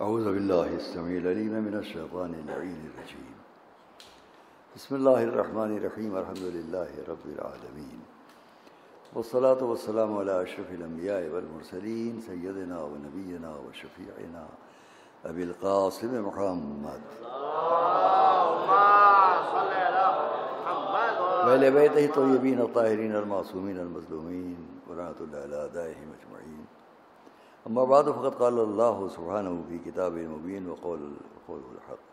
اعوذ باللہ السمیع العلیم من الشیطان اللعین الرجیم بسم اللہ الرحمن الرحیم الحمد للہ رب العالمین والصلاة والسلام علی اشرف الانبیاء والمرسلین سیدنا و نبینا و شفیعنا ابی القاسم محمد وعلی بیتہ الطیبین الطاہرین المعصومین المظلومین ورحمۃ اللہ علی اعدائہم اجمعین. اما بعد فقد قال اللہ سبحانہ فی کتاب مبین وقول الحق.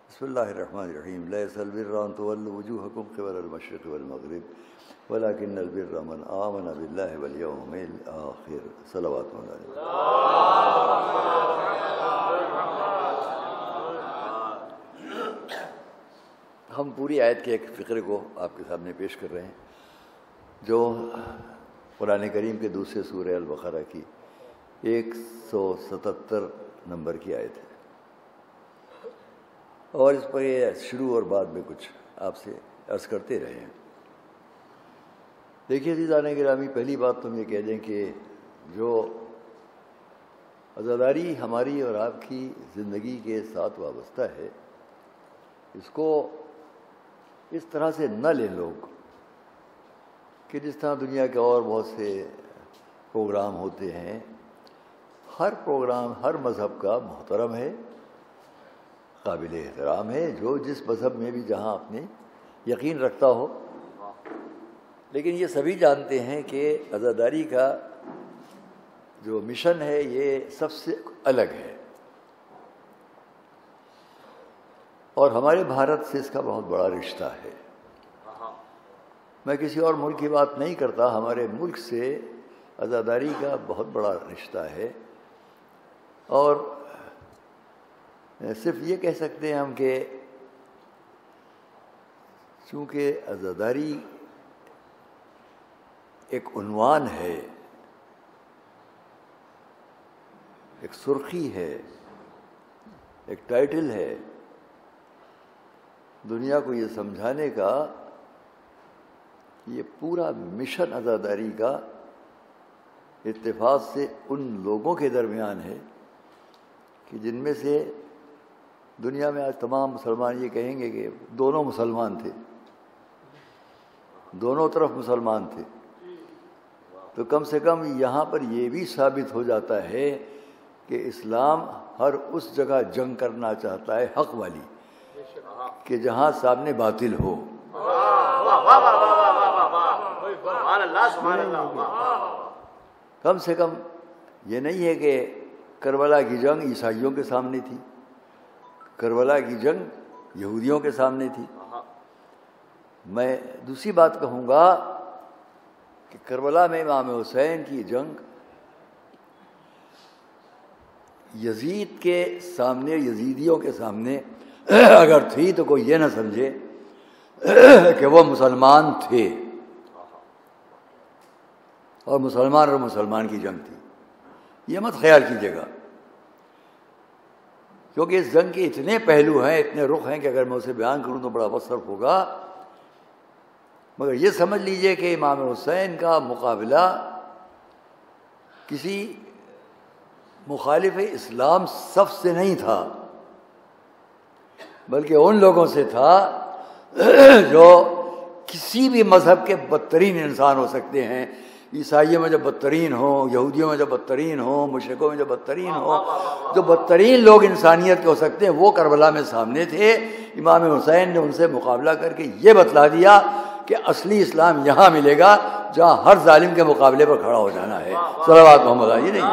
بسم اللہ الرحمن الرحیم. لیس البر ان تولوا وجوہکم قبل المشرق والمغرب ولکن البر من آمن باللہ والیوم الآخر. صلوات علیہ. ہم پوری آیت کے ایک فقرے کو آپ کے سامنے پیش کر رہے ہیں جو قرآن کریم کے دوسرے سورہ البقرہ کی 177 نمبر کی آیت ہے، اور اس پر یہ شروع اور بعد میں کچھ آپ سے عرض کرتے رہے ہیں. دیکھیے عزیزان گرامی، پہلی بات تو ہم یہ کہہ دیں کہ جو عزاداری ہماری اور آپ کی زندگی کے ساتھ وابستہ ہے، اس کو اس طرح سے نہ لیں لوگ کہ جس طرح دنیا کے اور بہت سے پروگرام ہوتے ہیں. ہر پروگرام ہر مذہب کا محترم ہے، قابل احترام ہے، جو جس مذہب میں بھی جہاں اپنے یقین رکھتا ہو. لیکن یہ سبھی جانتے ہیں کہ عزاداری کا جو مشن ہے یہ سب سے الگ ہے، اور ہمارے بھارت سے اس کا بہت بڑا رشتہ ہے. میں کسی اور ملک کی بات نہیں کرتا، ہمارے ملک سے عزاداری کا بہت بڑا رشتہ ہے. اور صرف یہ کہہ سکتے ہیں ہم کہ چونکہ عزاداری ایک عنوان ہے، ایک سرخی ہے، ایک ٹائٹل ہے، دنیا کو یہ سمجھانے کا یہ پورا مشن عزاداری کا اتفاق سے ان لوگوں کے درمیان ہے کہ جن میں سے دنیا میں آج تمام مسلمان یہ کہیں گے کہ دونوں مسلمان تھے، دونوں طرف مسلمان تھے. تو کم سے کم یہاں پر یہ بھی ثابت ہو جاتا ہے کہ اسلام ہر اس جگہ جنگ کرنا چاہتا ہے حق والی، کہ جہاں سامنے باطل ہو. کم سے کم یہ نہیں ہے کہ کربلا کی جنگ عیسائیوں کے سامنے تھی، کربلا کی جنگ یہودیوں کے سامنے تھی. میں دوسری بات کہوں گا کہ کربلا میں امام حسین کی جنگ یزید کے سامنے، یزیدیوں کے سامنے اگر تھی تو کوئی یہ نہ سمجھے کہ وہ مسلمان تھے اور مسلمان کی جنگ تھی. یہ مت خیال کیجیے گا، کیونکہ اس جنگ کے اتنے پہلو ہیں، اتنے رخ ہیں کہ اگر میں اسے بیان کروں تو بڑا وقت صرف ہوگا. مگر یہ سمجھ لیجئے کہ امام حسین کا مقابلہ کسی مخالف اسلام صف سے نہیں تھا، بلکہ ان لوگوں سے تھا جو کسی بھی مذہب کے بدترین انسان ہو سکتے ہیں. عیسائیوں میں جو بدترین ہوں، یہودیوں میں جو بدترین ہوں، مشرکوں میں جو بدترین ہوں، جو بدترین لوگ انسانیت کے ہو سکتے ہیں، وہ کربلا میں سامنے تھے. امام حسین نے ان سے مقابلہ کر کے یہ بتلا دیا کہ اصلی اسلام یہاں ملے گا جہاں ہر ظالم کے مقابلے پر کھڑا ہو جانا ہے. صلوات محمد علیہ. نہیں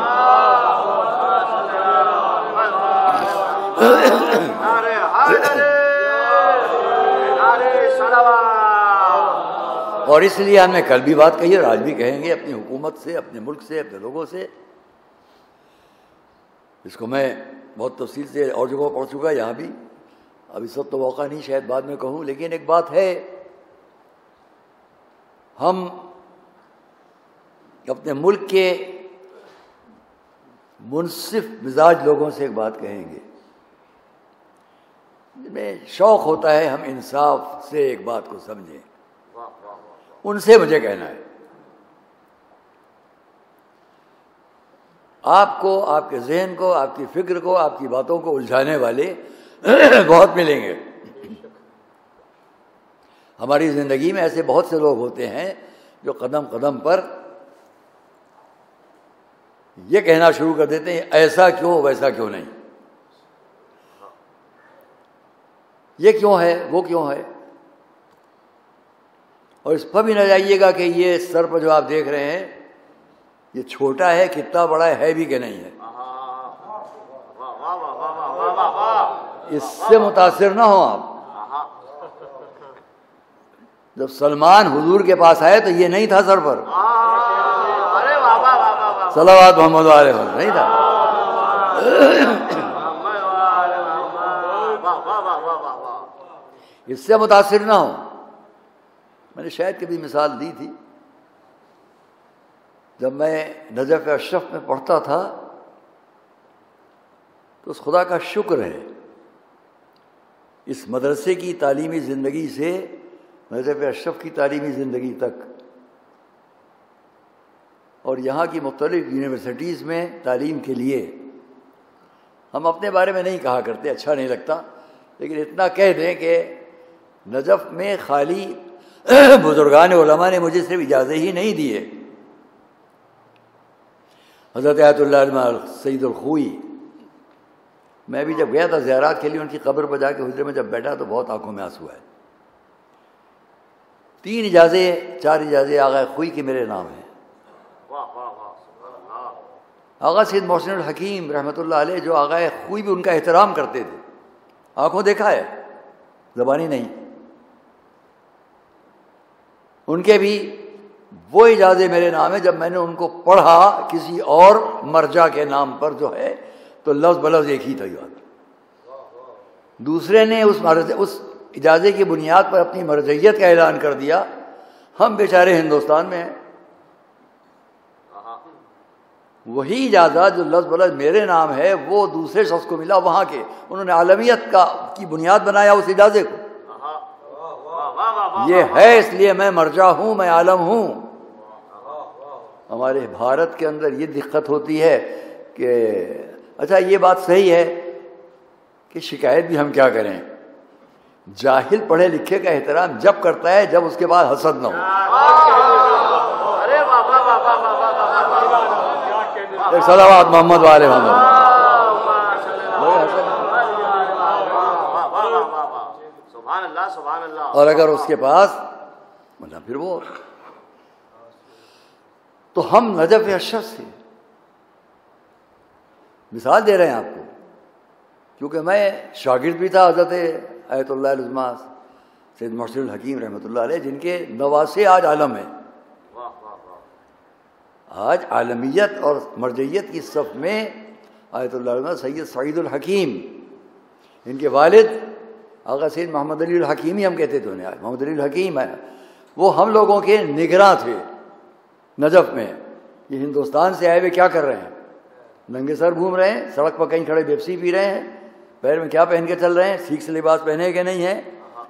اور اس لیے ہم نے کل بھی بات کہی اور آج بھی کہیں گے اپنی حکومت سے، اپنے ملک سے، اپنے لوگوں سے. اس کو میں بہت تفصیل سے اور جگہوں پڑھ چکا، یہاں بھی. اب اس وقت تو موقع نہیں، شاید بعد میں کہوں. لیکن ایک بات ہے، ہم اپنے ملک کے منصف مزاج لوگوں سے ایک بات کہیں گے. میں شوق ہوتا ہے ہم انصاف سے ایک بات کو سمجھیں. ان سے مجھے کہنا ہے، آپ کو، آپ کے ذہن کو، آپ کی فکر کو، آپ کی باتوں کو الجھانے والے بہت ملیں گے۔ ہماری زندگی میں ایسے بہت سے لوگ ہوتے ہیں جو قدم قدم پر یہ کہنا شروع کر دیتے ہیں ایسا کیوں، ویسا کیوں نہیں، یہ کیوں ہے، وہ کیوں ہے۔ اور اس پر بھی نہ جائیے گا کہ یہ سر پر جو آپ دیکھ رہے ہیں یہ چھوٹا ہے، کتنا بڑا ہے بھی کہ نہیں ہے، اس سے متاثر نہ ہو آپ۔ جب سلمان حضور کے پاس آئے تو یہ نہیں تھا سر پر، صلوات محمد علیہ وسلم نہیں تھا۔ اس سے متاثر نہ ہو۔ میں نے شاید کبھی مثال دی تھی، جب میں نجف اشرف میں پڑھتا تھا تو اس خدا کا شکر ہے اس مدرسے کی تعلیمی زندگی سے نجف اشرف کی تعلیمی زندگی تک اور یہاں کی مختلف یونیورسٹیز میں تعلیم کے لیے، ہم اپنے بارے میں نہیں کہا کرتے، اچھا نہیں لگتا، لیکن اتنا کہہ دیں کہ نجف میں خالی بزرگان علماء نے مجھے صرف اجازت ہی نہیں دی ہے۔ حضرت آیت اللہ علامہ سید الخوئی، میں بھی جب گیا تھا زیارات کے لیے ان کی قبر پر جا کے حجرے میں جب بیٹھا تو بہت آنکھوں میں آنسو آئے۔ 3 اجازت 4 اجازت آغا خوئی کے میرے نام ہیں۔ آغا سید محسن الحکیم رحمۃ اللہ علیہ جو آغا خوئی بھی ان کا احترام کرتے تھے، آنکھوں دیکھا ہے، زبانی نہیں، ان کے بھی وہ اجازت میرے نام ہے۔ جب میں نے ان کو پڑھا کسی اور مرجع کے نام پر جو ہے تو لفظ بلفظ ایک ہی تھا یاد۔ دوسرے نے اس اجازت کی بنیاد پر اپنی مرجعیت کا اعلان کر دیا، ہم بیچارے ہندوستان میں ہیں۔ وہی اجازت جو لفظ بلفظ میرے نام ہے وہ دوسرے شخص کو ملا وہاں کے، انہوں نے عالمیت کی بنیاد بنایا اس اجازت کو۔ یہ ہے اس لیے میں مرجع ہوں، میں عالم ہوں۔ ہمارے بھارت کے اندر یہ دقت ہوتی ہے کہ اچھا یہ بات صحیح ہے کہ شکایت بھی ہم کیا کریں، جاہل پڑھے لکھے کا احترام جب کرتا ہے جب اس کے بعد حسد نہ ہو۔ صلوات محمد والے محمد۔ اور اگر اس کے پاس مطلب پھر وہ تو ہم نجف اشرف سے مثال دے رہے ہیں آپ کو، کیونکہ میں شاگرد بھی تھا حضرت آیت اللہ العظمہ سید محسن الحکیم رحمۃ اللہ علیہ، جن کے نواسے آج عالم ہیں۔ آج عالمیت اور مرجعیت کی صف میں آیت اللہ العظمہ سید سعید الحکیم، ان کے والد آغا سید محمد علی الحکیمی ہم کہتے تھے انہیں، محمد علی الحکیم ہے، وہ ہم لوگوں کے نگراں تھے نجف میں۔ یہ ہندوستان سے آئے ہوئے کیا کر رہے ہیں؟ ننگے سر گھوم رہے ہیں، سڑک پر کہیں کھڑے پیپسی پی رہے ہیں، پیر میں کیا پہن کے چل رہے ہیں، سیکھ سے لباس پہنے کہ نہیں ہیں،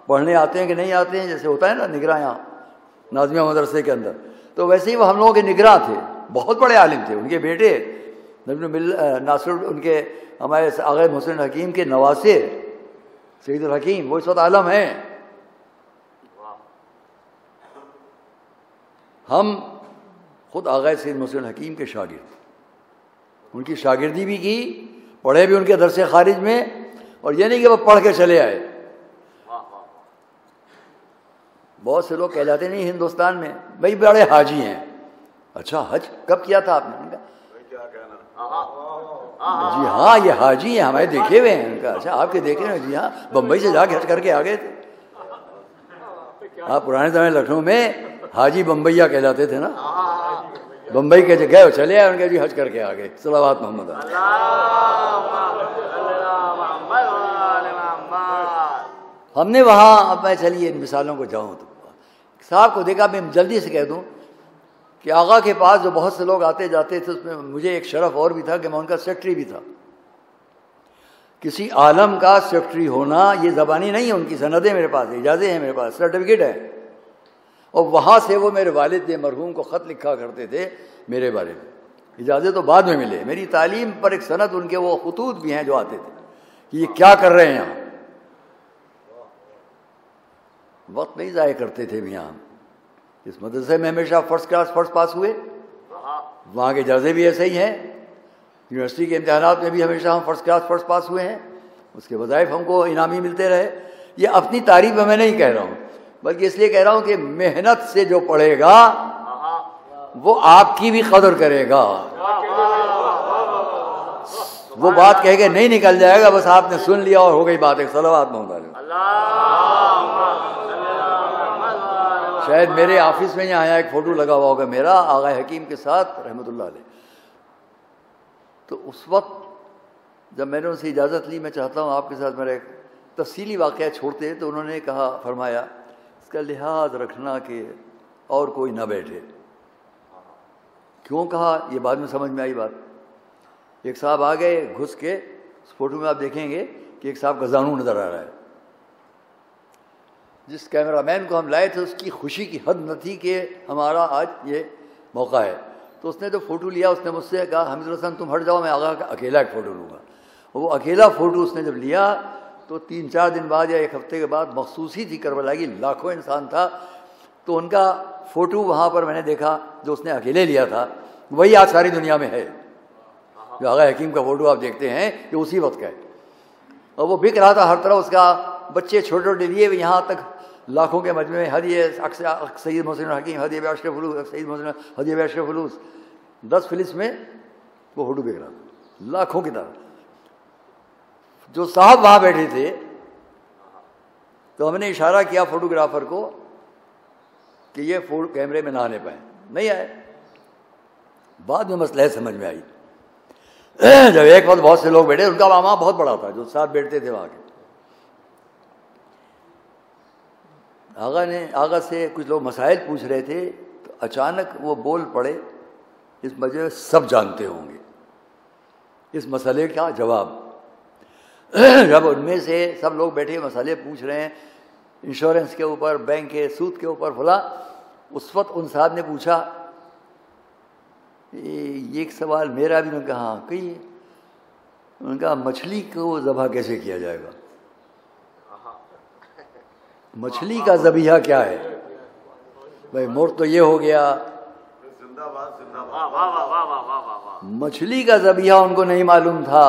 پڑھنے آتے ہیں کہ نہیں آتے ہیں، جیسے ہوتا ہے نا نگراں یہاں نازمیہ مدرسے کے اندر، تو ویسے ہی وہ ہم لوگوں کے نگراں تھے، بہت بڑے عالم تھے۔ ان کے بیٹے ناصر، ان کے ہمارے آغا محسن الحکیم کے نواسے سعید الحکیم، وہ اس وقت عالم ہیں۔ ہم خود آغا سید محسن الحکیم کے شاگرد، ان کی شاگردی بھی کی، پڑھے بھی ان کے درس خارج میں، اور یہ نہیں کہ وہ پڑھ کے چلے آئے۔ بہت سے لوگ کہہ جاتے نہیں ہندوستان میں بھائی بڑے حاجی ہیں، اچھا حج کب کیا تھا آپ نے؟ جی ہاں یہ حاجی ہیں، ہمارے دیکھے ہوئے ہیں۔ ان کا اچھا آپ کے دیکھے ہوئے؟ جی ہاں، بمبئی سے جا کے حج کر کے آ گئے تھے آپ۔ پرانے زمانے لکھنؤ میں حاجی بمبئیا کہلاتے تھے نا، بمبئی کے جگہ چلے آئے، ان کے جی حج کر کے آ گئے۔ صلوات محمد۔ ہم نے وہاں، اب میں چلیے ان مثالوں کو جاؤں تو صاحب کو دیکھا، میں جلدی سے کہہ دوں کہ آغا کے پاس جو بہت سے لوگ آتے جاتے تھے، اس میں مجھے ایک شرف اور بھی تھا کہ میں ان کا سیکرٹری بھی تھا۔ کسی عالم کا سیکرٹری ہونا یہ زبانی نہیں ہے، ان کی سندیں میرے پاس، اجازت ہیں میرے پاس، سرٹیفکیٹ ہے، اور وہاں سے وہ میرے والد مرحوم کو خط لکھا کرتے تھے میرے بارے میں، اجازت تو بعد میں ملے. میری تعلیم پر ایک سند ان کے وہ خطوط بھی ہیں جو آتے تھے کہ یہ کیا کر رہے ہیں یہاں. وقت نہیں ضائع کرتے تھے بھی. یہاں اس مدرسے میں ہمیشہ فرسٹ کلاس فرسٹ پاس ہوئے, وہاں کے اجازے بھی ایسے ہی ہیں. یونیورسٹی کے امتحانات میں بھی ہمیشہ ہم فرسٹ کلاس فرسٹ پاس ہوئے ہیں, اس کے وظائف ہم کو انعامی ملتے رہے. یہ اپنی تعریف میں نہیں کہہ رہا ہوں, بلکہ اس لیے کہہ رہا ہوں کہ محنت سے جو پڑھے گا وہ آپ کی بھی قدر کرے گا. وہ بات کہہ کے نہیں نکل جائے گا بس آپ نے سن لیا اور ہو گئی بات. ایک صلوات محمد علیہ. شاید میرے آفس میں یہاں ایک فوٹو لگا ہوا ہوگا میرا آغا حکیم کے ساتھ رحمۃ اللہ علیہ. تو اس وقت جب میں نے ان سے اجازت لی, میں چاہتا ہوں آپ کے ساتھ میرا ایک تفصیلی واقعہ چھوڑتے ہیں, تو انہوں نے کہا فرمایا اس کا لحاظ رکھنا کہ اور کوئی نہ بیٹھے. کیوں کہا یہ بعد میں سمجھ میں آئی بات. ایک صاحب آ گئے گھس کے, اس فوٹو میں آپ دیکھیں گے کہ ایک صاحب کا زانو نظر آ رہا ہے. جس کیمرہ مین کو ہم لائے تھے اس کی خوشی کی حد نہ تھی کہ ہمارا آج یہ موقع ہے. تو اس نے جو فوٹو لیا اس نے مجھ سے کہا حمید الحسن تم ہٹ جاؤ, میں آغا کا اکیلا ایک فوٹو لوں گا. وہ اکیلا فوٹو اس نے جب لیا تو 3-4 دن بعد یا ایک ہفتے کے بعد مخصوص ہی تھی کربلا کی, لاکھوں انسان تھا. تو ان کا فوٹو وہاں پر میں نے دیکھا جو اس نے اکیلے لیا تھا, وہی آج ساری دنیا میں ہے. جو آغا حکیم کا فوٹو آپ دیکھتے ہیں یہ اسی وقت کا ہے. اور وہ بک رہا تھا ہر طرح, اس کا بچے چھوٹے چھوٹے لیے, یہاں تک لاکھوں کے مجمع میں ہدیہ سید محسن حکیم, ہدیہ اشرف الوس, سید محسن ہدیہ اشرف الوس, 10 فلس میں وہ فوٹو بک رہا تھا لاکھوں کی طرح. جو صاحب وہاں بیٹھے تھے تو ہم نے اشارہ کیا فوٹوگرافر کو کہ یہ فوٹو کیمرے میں نہ آنے پائیں, نہیں آئے. بعد میں مسئلہ سمجھ میں آئی جب ایک وقت بہت سے لوگ بیٹھے, ان کا وہاں بہت بڑا تھا جو ساتھ بیٹھتے تھے وہاں کے. آغا سے کچھ لوگ مسائل پوچھ رہے تھے تو اچانک وہ بول پڑے, اس مجمع سب جانتے ہوں گے اس مسئلے کا جواب. جب ان میں سے سب لوگ بیٹھے مسئلے پوچھ رہے ہیں انشورنس کے اوپر, بینک کے سود کے اوپر فلاں, اس وقت ان صاحب نے پوچھا یہ ایک سوال میرا بھی. نے کہا ہاں کہیے. انہوں نے کہا مچھلی کو ذبح کیسے کیا جائے گا؟ مچھلی کا ذبیحہ کیا ہے بھائی؟ مور تو یہ ہو گیا, مچھلی کا ذبیحہ ان کو نہیں معلوم تھا.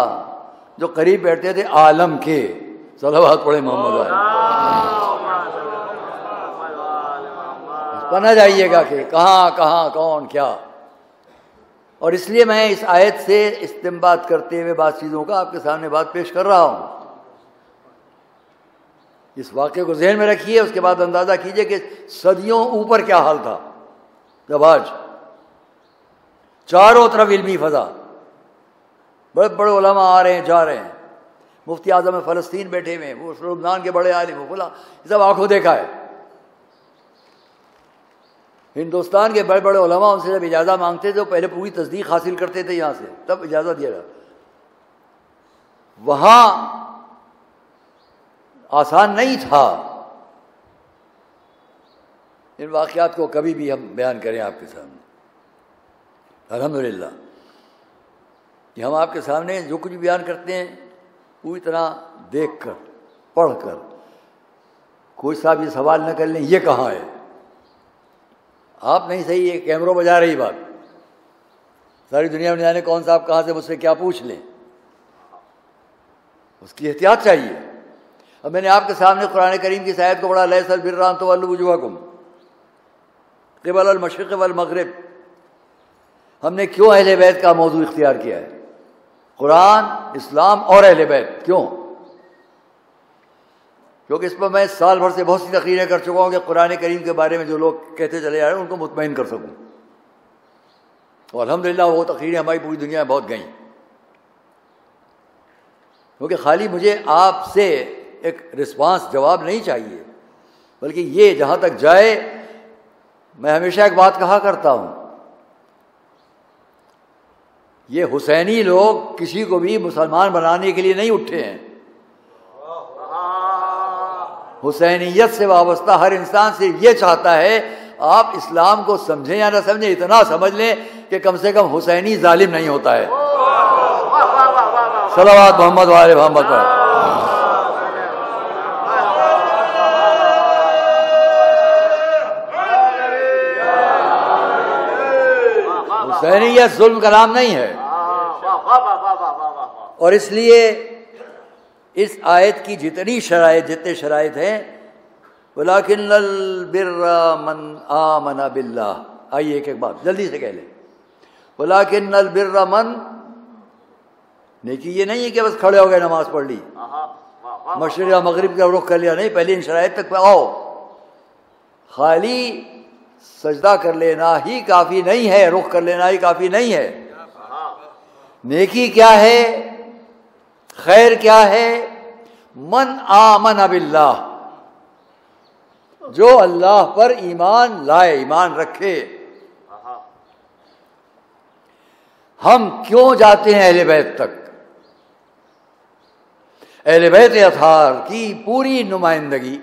جو قریب بیٹھتے تھے عالم کے, صلوات پڑھے محمد علیہ, پنہ جائیے گا کہ کہاں کہاں کون کیا. اور اس لیے میں اس آیت سے استنباط کرتے ہوئے بعض چیزوں کا آپ کے سامنے بات پیش کر رہا ہوں. اس واقعے کو ذہن میں رکھیے, اس کے بعد اندازہ کیجئے کہ صدیوں اوپر کیا حال تھا جب آج چاروں طرف علمی فضا, بڑے بڑے علماء آ رہے ہیں جا رہے ہیں. مفتی اعظم فلسطین بیٹھے ہوئے, وہ لبنان کے بڑے عالم فلاں, یہ سب آنکھوں دیکھا ہے. ہندوستان کے بڑے بڑے علماء ان سے جب اجازت مانگتے تھے تو پہلے پوری تصدیق حاصل کرتے تھے یہاں سے, تب اجازت دیا جاتا. وہاں آسان نہیں تھا. ان واقعات کو کبھی بھی ہم بیان کریں آپ کے سامنے, الحمدللہ کہ ہم آپ کے سامنے جو کچھ بیان کرتے ہیں پوری طرح دیکھ کر پڑھ کر. کوئی صاحب یہ سوال نہ کر لیں یہ کہاں ہے, آپ نہیں صحیح, یہ کیمروں بجا رہی بات, ساری دنیا میں جانے کون صاحب کہاں سے مجھ سے کیا پوچھ لیں, اس کی احتیاط چاہیے. اب میں نے آپ کے سامنے قرآن کریم کی آیت کو پڑھا, لیس البر ان تولوا وجوہکم قبل المشرق والمغرب. ہم نے کیوں اہل بیت کا موضوع اختیار کیا ہے؟ قرآن, اسلام اور اہل بیت. کیوں؟ کیونکہ اس پر میں سال بھر سے بہت سی تقریریں کر چکا ہوں کہ قرآن کریم کے بارے میں جو لوگ کہتے چلے جا رہے ہیں ان کو مطمئن کر سکوں. اور الحمدللہ وہ تقریریں ہماری پوری دنیا میں بہت گئیں. کیونکہ خالی مجھے آپ سے ایک رسپانس جواب نہیں چاہیے, بلکہ یہ جہاں تک جائے, میں ہمیشہ ایک بات کہا کرتا ہوں, یہ حسینی لوگ کسی کو بھی مسلمان بنانے کے لیے نہیں اٹھے ہیں. حسینیت سے وابستہ ہر انسان صرف یہ چاہتا ہے آپ اسلام کو سمجھیں یا نہ سمجھیں, اتنا سمجھ لیں کہ کہ کم سے کم حسینی ظالم نہیں ہوتا ہے. صلوات محمد و آل محمد پر. حسینیت ظلم کا نام نہیں ہے. اور اس لیے اس آیت کی جتنے شرائط ہیں وَلَٰكِنَّ الْبِرَّ مَنْ آمَنَ بِاللَّهِ. آئیے ایک ایک بات جلدی سے کہہ لیں. وَلَٰكِنَّ الْبِرَّ مَنْ، نیکی یہ نہیں ہے کہ بس کھڑے ہو گئے نماز پڑھ لی مشرق یا مغرب کا رخ کر لیا، نہیں، پہلے ان شرائط تک آؤ. خالی سجدہ کر لینا ہی کافی نہیں ہے، رخ کر لینا ہی کافی نہیں ہے. نیکی کیا ہے، خیر کیا ہے؟ من آمن باللہ، جو اللہ پر ایمان لائے، ایمان رکھے. ہم کیوں جاتے ہیں اہل بیت تک؟ اہل بیت اطہار کی پوری نمائندگی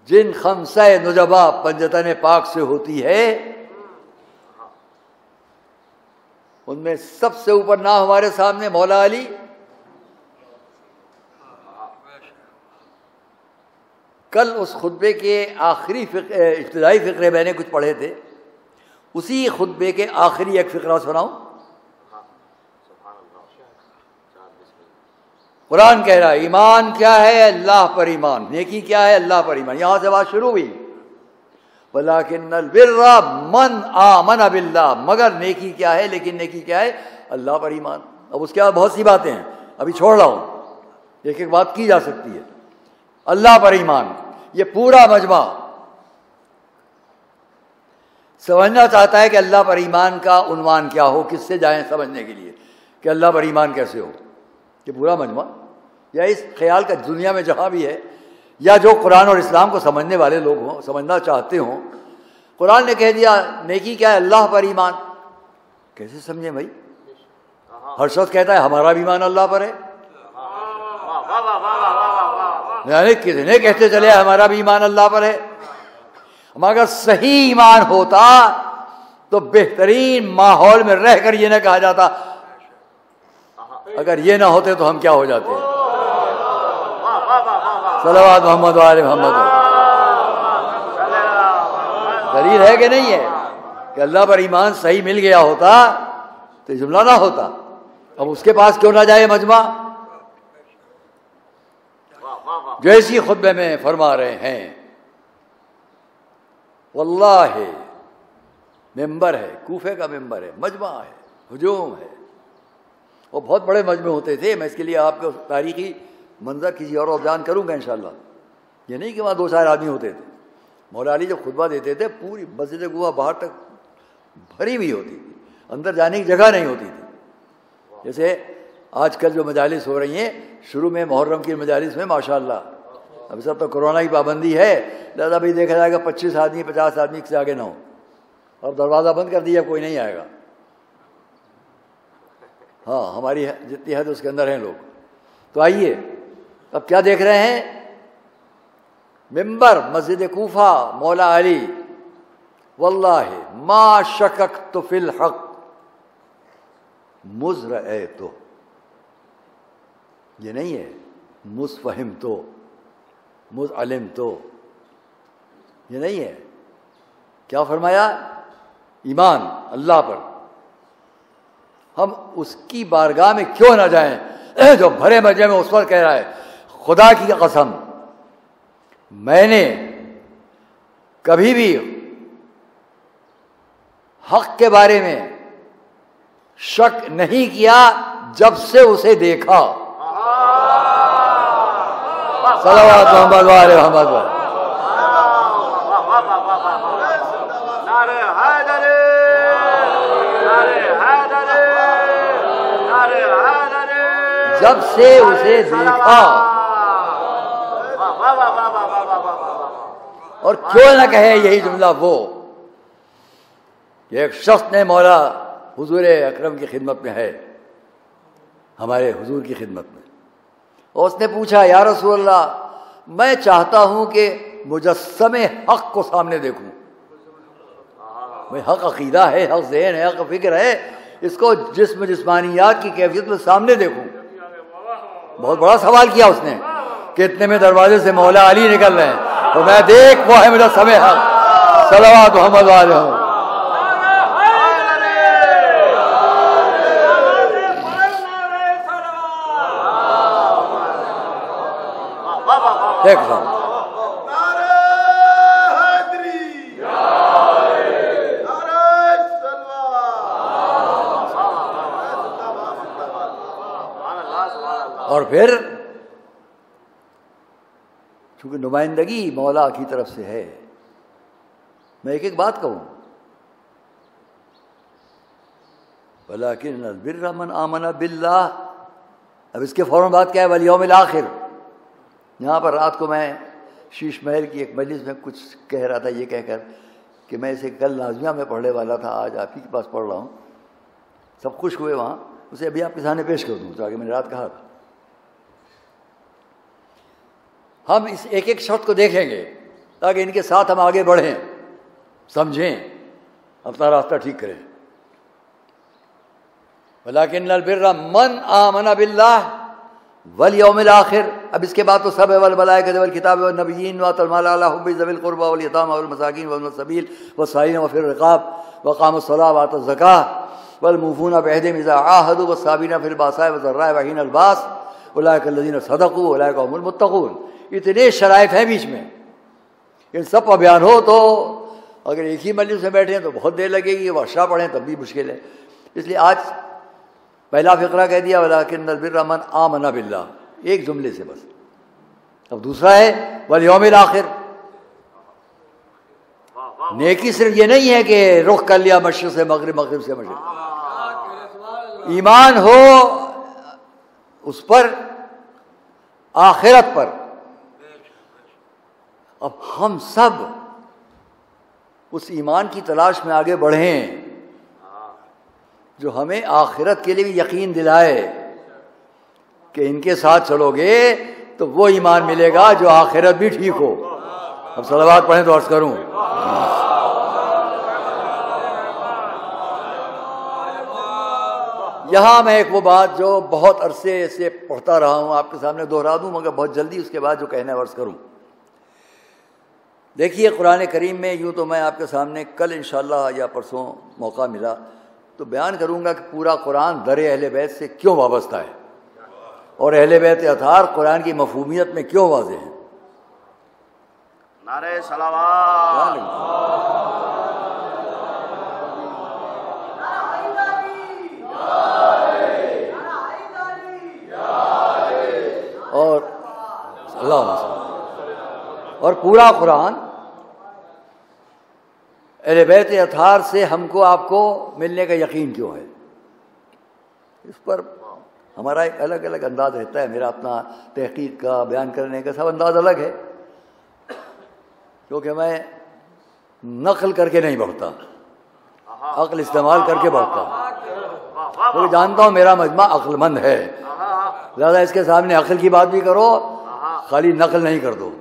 جن خمسہ نجبا پنجتن پاک سے ہوتی ہے، ان میں سب سے اوپر نام ہمارے سامنے مولا علی. کل اس خطبے کے آخری ابتدائی فقرے میں نے کچھ پڑھے تھے، اسی خطبے کے آخری ایک فقرہ سناؤں. قرآن کہہ رہا ہے ایمان کیا ہے؟ اللہ پر ایمان. نیکی کیا ہے؟ اللہ پر ایمان. یہاں سے بات شروع ہوئی. وَلَٰكِنَّ الْبِرَّ مَنْ آمَنَ بِاللَّهِ، مگر نیکی کیا ہے؟ لیکن نیکی کیا ہے؟ اللہ پر ایمان. اب اس کے بعد بہت سی باتیں ہیں، ابھی چھوڑ رہا ہوں، ایک ایک بات کی جا سکتی ہے. اللہ پر ایمان، یہ پورا مجمع سمجھنا چاہتا ہے کہ اللہ پر ایمان کا عنوان کیا ہو. کس سے جائیں سمجھنے کے لیے کہ اللہ پر ایمان کیسے ہو؟ یہ پورا مجمع یا اس خیال کا دنیا میں جہاں بھی ہے، یا جو قرآن اور اسلام کو سمجھنے والے لوگ ہوں، سمجھنا چاہتے ہوں. قرآن نے کہہ دیا نیکی کیا ہے؟ اللہ پر ایمان. کیسے سمجھیں بھائی؟ ہر شخص کہتا ہے ہمارا بھی ایمان اللہ پر ہے، یعنی کتنے کہتے چلے ہمارا بھی ایمان اللہ پر ہے. مگر صحیح ایمان ہوتا تو بہترین ماحول میں رہ کر یہ نہ کہا جاتا اگر یہ نہ ہوتے تو ہم کیا ہو جاتے. صلوات محمد و آل محمد. دلیل ہے کہ نہیں ہے کہ اللہ پر ایمان صحیح مل گیا ہوتا تو جملہ نہ ہوتا. اب اس کے پاس کیوں نہ جائے مجمع؟ جو اسی خطبے میں فرما رہے ہیں واللہ ممبر ہے، کوفے کا ممبر ہے، مجمع ہے، ہجوم ہے. وہ بہت بڑے مجمع ہوتے تھے. میں اس کے لیے آپ کو تاریخی منظر کسی اور بیان کروں گا انشاءاللہ. یہ نہیں کہ وہاں 2-4 آدمی ہوتے تھے. مولا علی جب خطبہ دیتے تھے پوری مسجد کوفہ باہر تک بھری ہوئی ہوتی تھی، اندر جانے کی جگہ نہیں ہوتی تھی. جیسے آج کل جو مجالس ہو رہی ہیں، شروع میں محرم کی مجالس میں ماشاءاللہ ابھی سب تو کورونا کی پابندی ہے، لہٰذا بھی دیکھا جائے گا 25 آدمی 50 آدمی سے آگے نہ ہو، اور دروازہ بند کر دیا کوئی نہیں آئے گا. ہاں ہماری جتنی حد اس کے اندر ہیں لوگ. تو آئیے اب کیا دیکھ رہے ہیں؟ ممبر مسجد کوفہ، مولا علی. واللہ ما شککت فی الحق مذ رأیتہ. یہ نہیں ہے مذ فہمت مذ علمت، یہ نہیں ہے. کیا فرمایا؟ ایمان اللہ پر. ہم اس کی بارگاہ میں کیوں نہ جائیں جو بھرے مجمع میں اس پر کہہ رہا ہے خدا کی قسم میں نے کبھی بھی حق کے بارے میں شک نہیں کیا جب سے اسے دیکھا. صلوات محمد و آل محمد. جب سے اسے دیکھا. اور کیوں نہ کہے یہی جملہ وہ کہ ایک شخص نے مولا حضور اکرم کی خدمت میں ہے، ہمارے حضور کی خدمت میں، اور اس نے پوچھا یا رسول اللہ میں چاہتا ہوں کہ مجسم حق کو سامنے دیکھوں. حق عقیدہ ہے، حق ذہن ہے، حق فکر ہے، اس کو جسمانیات کی کیفیت میں سامنے دیکھوں. بہت بڑا سوال کیا اس نے کہ اتنے میں دروازے سے مولا علی نکل رہے ہیں تو میں دیکھ وہ ہے مجسم حق صلوات محمد علیہ. ایک ساتھ اور پھر چونکہ نمائندگی مولا کی طرف سے ہے، میں ایک ایک بات کہوں. وَلَٰكِنَّ الْبِرَّ مَنْ آمَنَ بِاللَّهِ. اب اس کے فوراً بعد کیا ہے؟ وَالْيَوْمِ الْآخِرِ. یہاں پر رات کو میں شیش محل کی ایک مجلس میں کچھ کہہ رہا تھا، یہ کہہ کر کہ میں اسے کل نازمیہ میں پڑھنے والا تھا، آج آپ ہی کے پاس پڑھ رہا ہوں. سب خوش ہوئے وہاں، اسے ابھی آپ کے سامنے پیش کر دوں تاکہ میں نے رات کہا تھا. ہم اس ایک ایک شرط کو دیکھیں گے تاکہ ان کے ساتھ ہم آگے بڑھیں، سمجھیں، اپنا راستہ ٹھیک کریں. وَلَٰكِنَّ الْبِرَّ مَنْ آمَنَ بِاللَّهِ وَالْيَوْمِ الْآخِرِ. اب اس کے بعد تو سب ہے، وَالْمَلَائِكَةِ وَالْكِتَابِ وَالنَّبِيِّينَ وَآتَى الْمَالَ عَلَىٰ حُبِّهِ ذَوِي الْقُرْبَىٰ وَالْيَتَامَىٰ وَالْمَسَاكِينِ وَابْنِ السَّبِيلِ وَالسَّائِلِينَ وَفِي الرِّقَابِ وَأَقَامُوا الصَّلَاةَ وَآتَوُا الزَّكَاةَ وَالْمُوفُونَ بِعَهْدِهِمْ إِذَا عَاهَدُوا وَالصَّابِرِينَ فِي الْبَأْسَاءِ وَالضَّرَّاءِ وَحِينَ الْبَأْسِ أُولَٰئِكَ الَّذِينَ صَدَقُوا وَأُولَٰئِكَ هُمُ الْمُتَّقُونَ. اتنے شرائط ہیں بیچ میں، ان سب کا بیان ہو تو اگر ایک ہی مجلس میں بیٹھے ہیں تو بہت دیر لگے گی، ورشہ پڑھیں تب بھی مشکل ہے. اس لیے آج پہلا فقرہ کہہ دیا وَلَٰكِنَّ الْبِرَّ مَنْ آمَنَ بِاللَّهِ، ایک جملے سے بس. اب دوسرا ہے وَالْيَوْمِ الْآخِرِ. نیکی صرف یہ نہیں ہے کہ رخ کر لیا مشرق سے مغرب، مغرب سے مشرق. ایمان ہو اس پر، آخرت پر. اب ہم سب اس ایمان کی تلاش میں آگے بڑھیں جو ہمیں آخرت کے لیے بھی یقین دلائے کہ ان کے ساتھ چلو گے تو وہ ایمان ملے گا جو آخرت بھی ٹھیک ہو. اب صلوات پڑھیں تو عرض کروں. یہاں میں ایک وہ بات جو بہت عرصے سے پڑھتا رہا ہوں آپ کے سامنے دہرا دوں، مگر بہت جلدی اس کے بعد جو کہنا ہے عرض کروں. دیکھیے قرآن کریم میں یوں تو میں آپ کے سامنے کل انشاءاللہ یا پرسوں موقع ملا تو بیان کروں گا کہ پورا قرآن در اہل بیت سے کیوں وابستہ ہے اور اہل بیت اطہار قرآن کی مفہومیت میں کیوں واضح ہیں. نعرہ صلوات. اور اللہ اور پورا قرآن اہل بیت اطہار سے ہم کو آپ کو ملنے کا یقین کیوں ہے. اس پر ہمارا ایک الگ الگ انداز رہتا ہے. میرا اپنا تحقیق کا بیان کرنے کا سب انداز الگ ہے، کیونکہ میں نقل کر کے نہیں بڑھتا، عقل استعمال کر کے بڑھتا ہوں. کیونکہ جانتا ہوں میرا مجمع عقل مند ہے، زیادہ اس کے سامنے عقل کی بات بھی کرو، خالی نقل نہیں کر دو.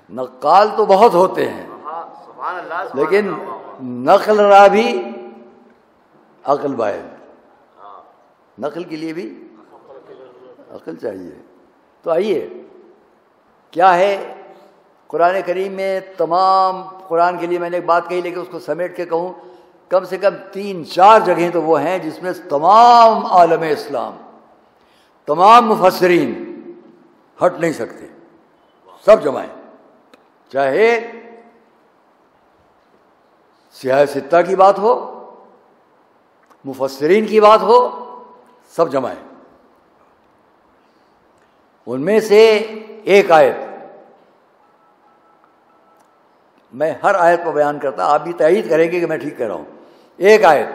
نقال تو بہت ہوتے ہیں لیکن نقل را بھی عقل باید. نقل کے لیے بھی عقل چاہیے. تو آئیے کیا ہے قرآن کریم میں. تمام قرآن کے لیے میں نے ایک بات کہی لیکن اس کو سمیٹ کے کہوں کم سے کم 3-4 جگہیں تو وہ ہیں جس میں تمام عالم اسلام، تمام مفسرین ہٹ نہیں سکتے، سب جمائیں، چاہے سیاہ ستہ کی بات ہو، مفسرین کی بات ہو، سب جمائیں. ان میں سے ایک آیت میں ہر آیت پر بیان کرتا، آپ بھی تائید کریں گے کہ میں ٹھیک کہہ رہا ہوں. ایک آیت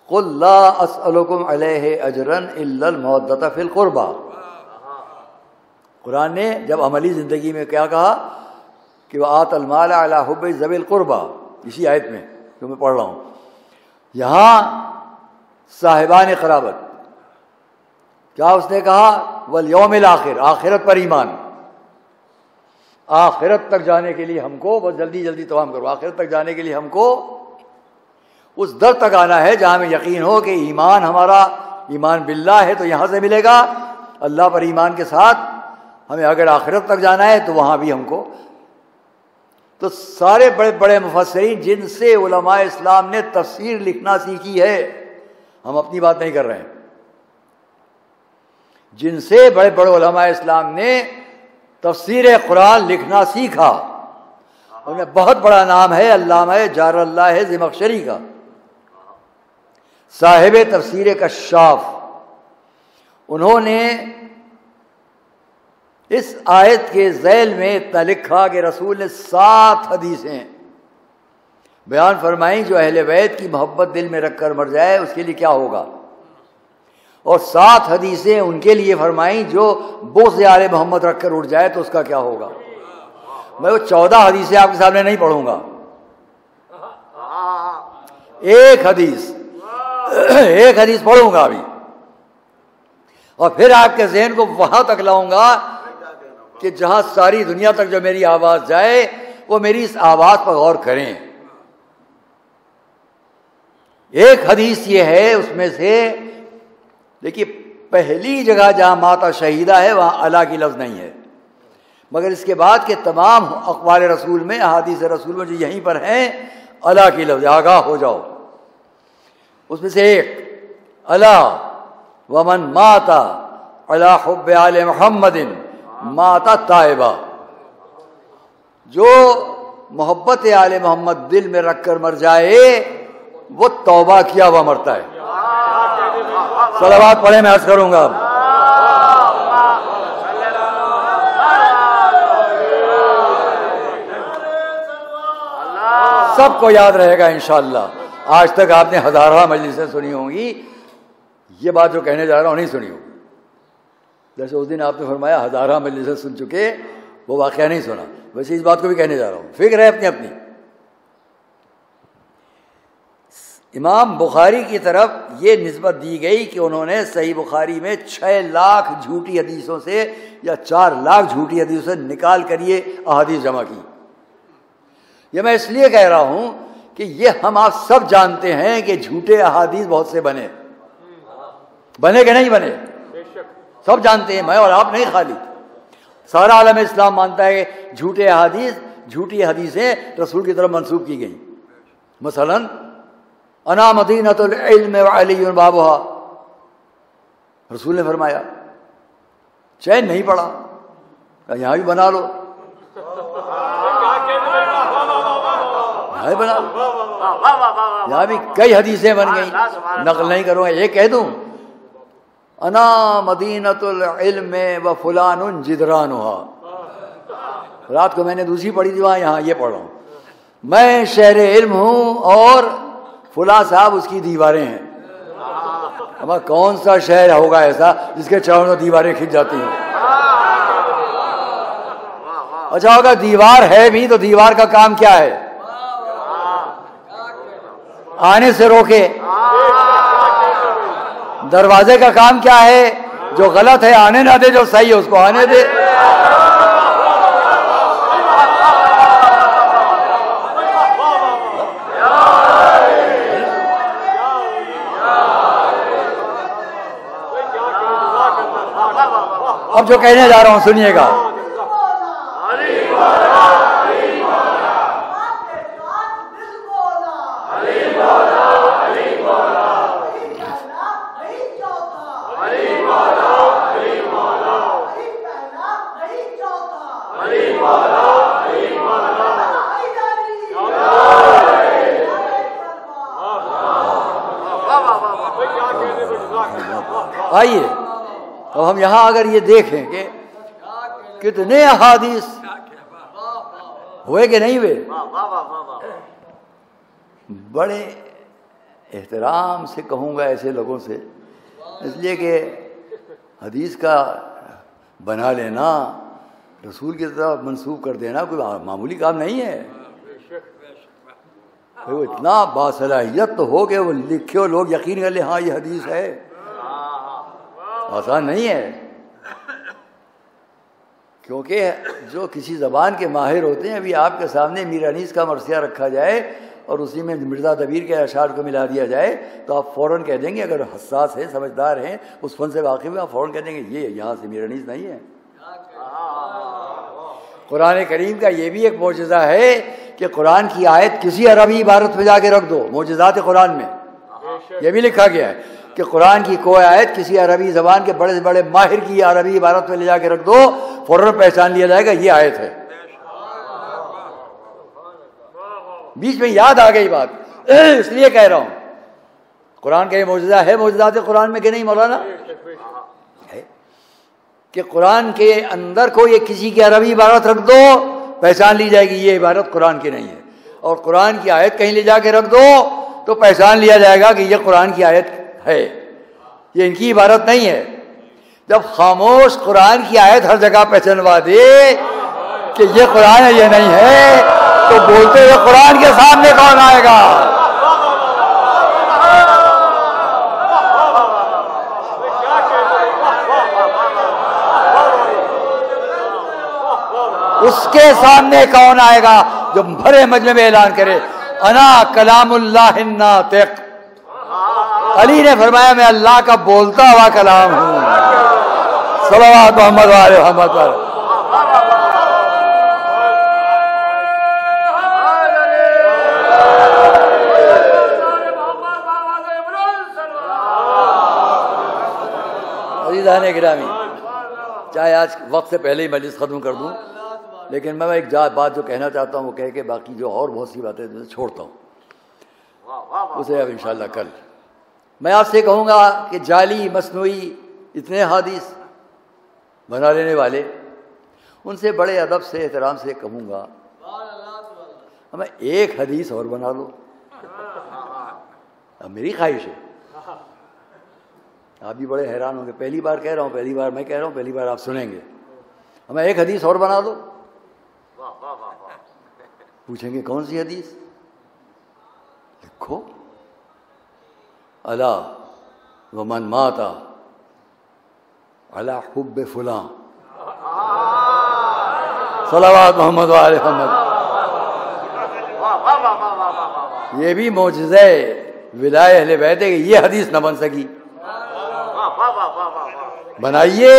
قُلْ لَا أَسْأَلُكُمْ عَلَيْهِ أَجْرًا إِلَّا الْمَوَدَّةَ فِي الْقُرْبَى. قرآن نے جب عملی زندگی میں کیا کہا کہ وَآتَ الْمَالَ عَلَىٰ حُبِّ ذَوِي الْقُرْبَى، اسی آیت میں جو میں پڑھ رہا ہوں. یہاں صاحبان قرابت کیا اس نے کہا؟ وَالْيَوْمِ الْآخِرِ، آخرت پر ایمان. آخرت تک جانے کے لیے ہم کو، بس جلدی جلدی تمام کرو، آخرت تک جانے کے لیے ہم کو اس در تک آنا ہے جہاں ہمیں یقین ہو کہ ایمان ہمارا ایمان باللہ ہے تو یہاں سے ملے گا، اللہ پر ایمان کے ساتھ ہمیں اگر آخرت تک جانا ہے تو وہاں بھی ہم کو۔ تو سارے بڑے بڑے مفسرین جن سے علماء اسلام نے تفسیر لکھنا سیکھی ہے، ہم اپنی بات نہیں کر رہے ہیں، جن سے بڑے بڑے علماء اسلام نے تفسیر قرآن لکھنا سیکھا، ان میں بہت بڑا نام ہے علامہ جار اللہ زمخشری کا، صاحب تفسیر کشاف۔ انہوں نے اس آیت کے ذیل میں اتنا لکھا کہ رسول نے 7 حدیثیں بیان فرمائیں جو اہل بیت کی محبت دل میں رکھ کر مر جائے اس کے لیے کیا ہوگا، اور 7 حدیثیں ان کے لیے فرمائیں جو بغض آل محمد رکھ کر اٹھ جائے تو اس کا کیا ہوگا۔ میں وہ 14 حدیثیں آپ کے سامنے نہیں پڑھوں گا، ایک حدیث پڑھوں گا ابھی، اور پھر آپ کے ذہن کو وہاں تک لاؤں گا کہ جہاں ساری دنیا تک جو میری آواز جائے وہ میری اس آواز پر غور کریں۔ ایک حدیث یہ ہے اس میں سے، دیکھیے پہلی جگہ جہاں ماتا شہیدہ ہے وہاں اللہ کی لفظ نہیں ہے، مگر اس کے بعد کے تمام اقوال رسول میں، احادیث رسول میں جو یہیں پر ہیں اللہ کی لفظ، آگاہ ہو جاؤ۔ اس میں سے ایک، اللہ ومن ماتا علی حب آل محمد ماتا تائبہ، جو محبت آل محمد دل میں رکھ کر مر جائے وہ توبہ کیا ہوا مرتا ہے۔ صلوات پڑھیں، میں عرض کروں گا۔ سب کو یاد رہے گا انشاءاللہ۔ آج تک آپ نے ہزارہ مجلسیں سنی ہوں گی، یہ بات جو کہنے جا رہا ہوں نہیں سنی ہوگی۔ جیسے اس دن آپ نے فرمایا ہزارہ مجلسیں سن چکے، وہ واقعہ نہیں سنا، ویسے اس بات کو بھی کہنے جا رہا ہوں، فکر ہے اپنی اپنی۔ امام بخاری کی طرف یہ نسبت دی گئی کہ انہوں نے صحیح بخاری میں 6 لاکھ جھوٹی حدیثوں سے یا 4 لاکھ جھوٹی حدیثوں سے نکال کر یہ احادیث جمع کی۔ یہ میں اس لیے کہہ رہا ہوں کہ یہ ہم آپ سب جانتے ہیں کہ جھوٹے احادیث بہت سے بنے کہ نہیں بنے، سب جانتے ہیں، میں اور آپ نہیں، خالی سارا عالم اسلام مانتا ہے کہ جھوٹے احادیث، جھوٹی حدیثیں رسول کی طرف منسوب کی گئیں۔ مثلاً انا مدینۃ العلم وعلی بابھا، رسول نے فرمایا، چین نہیں پڑا، یہاں بھی بنا لو، یہاں بھی بنا لو، یہاں بھی کئی حدیثیں بن گئیں، نقل نہیں کروں گا، یہ کہہ دوں انا مدینۃ العلم و فلان جدرانھا، رات کو میں نے دوسری پڑھی تھی، وہاں یہاں یہ پڑھ رہا ہوں، میں شہر علم ہوں اور فلاں صاحب اس کی دیواریں ہیں۔ ہمارا کون سا شہر ہوگا ایسا جس کے چاروں دیواریں کھنچ جاتی ہیں؟ اچھا ہوگا دیوار ہے بھی تو دیوار کا کام کیا ہے؟ آنے سے روکے۔ دروازے کا کام کیا ہے؟ جو غلط ہے آنے نہ دے، جو صحیح ہے اس کو آنے دے۔ اب جو کہنے جا رہا ہوں سنیے گا، آئیے اب ہم یہاں اگر یہ دیکھیں کہ کتنے احادیث ہوئے کہ نہیں ہوئے، بڑے احترام سے کہوں گا ایسے لوگوں سے، اس لیے کہ حدیث کا بنا لینا، رسول کی طرف منسوب کر دینا کوئی معمولی کام نہیں ہے۔ وہ اتنا باصلاحیت تو ہو کہ وہ لکھے اور لوگ یقین کر لیں ہاں یہ حدیث ہے، آسان نہیں ہے۔ کیونکہ جو کسی زبان کے ماہر ہوتے ہیں، ابھی آپ کے سامنے میر انیس کا مرثیہ رکھا جائے اور اسی میں مرزا دبیر کے اشعار کو ملا دیا جائے تو آپ فوراً کہہ دیں گے، اگر حساس ہیں، سمجھدار ہیں، اس فن سے واقف ہیں، آپ فوراً کہہ دیں گے یہ یہاں سے میر انیس نہیں ہے۔ قرآن کریم کا یہ بھی ایک معجزہ ہے کہ قرآن کی آیت کسی عربی عبارت میں جا کے رکھ دو، معجزات قرآن میں یہ بھی لکھا گیا ہے کہ قرآن کی کوئی آیت کسی عربی زبان کے بڑے سے بڑے ماہر کی عربی عبارت میں لے جا کے رکھ دو، فوراً پہچان لیا جائے گا یہ آیت ہے۔ بیچ میں یاد آ گئی بات، اس لیے کہہ رہا ہوں قرآن کا یہ معجزہ ہے معجزات قرآن میں کہ نہیں مولانا؟ ہے کہ قرآن کے اندر کو یہ کسی کی عربی عبارت رکھ دو، پہچان لی جائے گی یہ عبارت قرآن کی نہیں ہے، اور قرآن کی آیت کہیں لے جا کے رکھ دو تو پہچان لیا جائے گا کہ یہ قرآن کی آیت ہے، یہ ان کی عبارت نہیں ہے۔ جب خاموش قرآن کی آیت ہر جگہ پہچانوا دے کہ یہ قرآن ہے یہ نہیں ہے، تو بولتے ہوئے قرآن کے سامنے کون آئے گا؟ اس کے سامنے کون آئے گا جو بھرے مجمع میں اعلان کرے انا کلام اللہ الناطق۔ علی نے فرمایا میں اللہ کا بولتا ہوا کلام ہوں۔ صلوات محمد وعلی محمد پر۔ عزیزان گرامی، چاہے آج وقت سے پہلے ہی مجلس ختم کر دوں، لیکن میں ایک بات جو کہنا چاہتا ہوں وہ کہہ کے باقی جو اور بہت سی باتیں چھوڑتا ہوں اسے اب انشاءاللہ کل۔ میں آپ سے کہوں گا کہ جعلی مصنوعی اتنے حدیث بنا لینے والے، ان سے بڑے ادب سے احترام سے کہوں گا ہمیں ایک حدیث اور بنا لو۔ اب میری خواہش ہے، آپ بھی بڑے حیران ہوں گے، پہلی بار کہہ رہا ہوں، پہلی بار میں کہہ رہا ہوں، پہلی بار آپ سنیں گے، ہمیں ایک حدیث اور بنا دو۔ پوچھیں گے کون سی حدیث؟ لکھو الا ومن مات علی حب فلاں صلوات محمد وعلی محمد۔ یہ بھی معجزہ ولایت اہل بیت ہے کہ یہ حدیث نہ بن سکی، بنائیے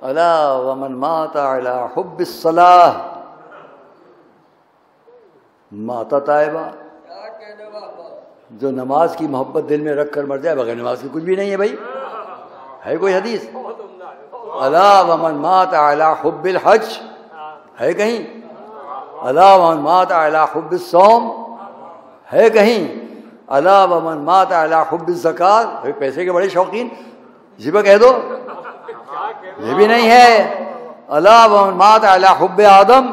الا ومن مات علی حب الصلاۃ مات طائبہ۔ جو نماز کی محبت دل میں رکھ کر مر جائے، بغیر نماز کی کچھ بھی نہیں ہے بھائی، ہے کوئی حدیث؟ الا ومن مات علی حب الحج ہے کہیں؟ الا ومن مات علی حب الصوم ہے کہیں؟ الا ومن مات علی حب الزکات، پیسے کے بڑے شوقین، اسی پہ کہہ دو، یہ بھی نہیں ہے۔ الا ومن مات علی حب آدم،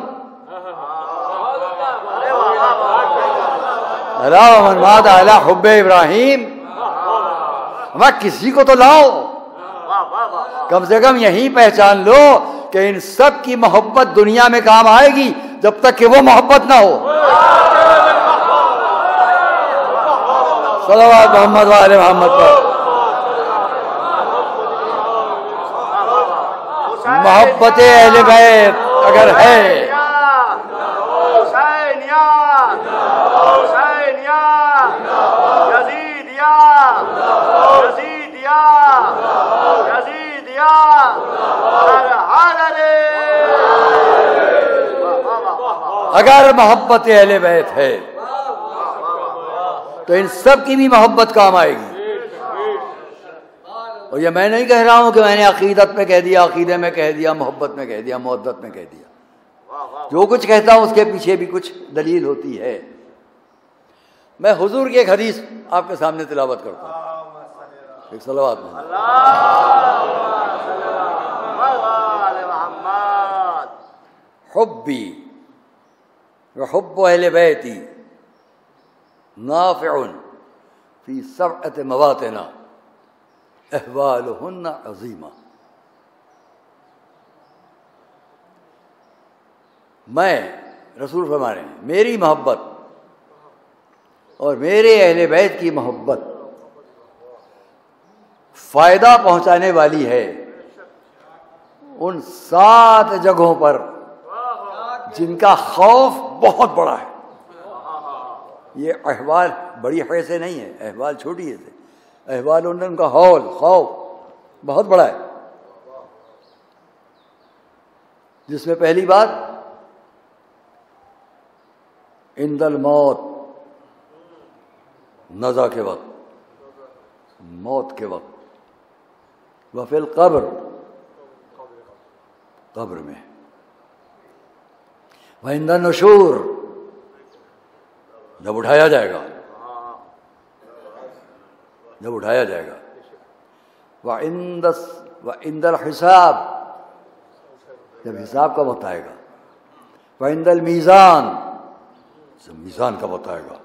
الا ومن مات علی حب ابراہیم۔ میں کسی کو تو لاؤ، کم سے کم یہی پہچان لو کہ ان سب کی محبت دنیا میں کام آئے گی جب تک کہ وہ محبت نہ ہو۔ صلوات محمد وعلی محمد پر۔ محبت اہل بیت اگر ہے، اگر محبت اہل بیت ہے تو ان سب کی بھی محبت کام آئے گی۔ اور یہ میں نہیں کہہ رہا ہوں کہ میں نے عقیدت میں کہہ دیا، عقیدے میں کہہ دیا، محبت میں کہہ دیا، مودت میں کہہ دیا، جو کچھ کہتا ہوں اس کے پیچھے بھی کچھ دلیل ہوتی ہے۔ میں حضور کی ایک حدیث آپ کے سامنے تلاوت کرتا ہوں، ایک صلوات میں۔ حبی وحب اہل بیتی نافع فی سبعۃ مواطن احوالہن عظیمہ۔ میں رسول فرما رہے ہیں میری محبت اور میرے اہل بیت کی محبت فائدہ پہنچانے والی ہے ان 7 جگہوں پر جن کا خوف بہت بڑا ہے. یہ احوال بڑی ہے سے نہیں ہے، احوال چھوٹی ہے سے، احوال ان کا خوف بہت بڑا ہے. جس میں پہلی بات عند الموت، نزع کے وقت، موت کے وقت، وفی القبر، قبر میں، وعند النشور، جب اٹھایا جائے گا، جب اٹھایا جائے گا، وعند الحساب، جب حساب کا وقت آئے گا، وعند المیزان، جب میزان کا وقت آئے گا،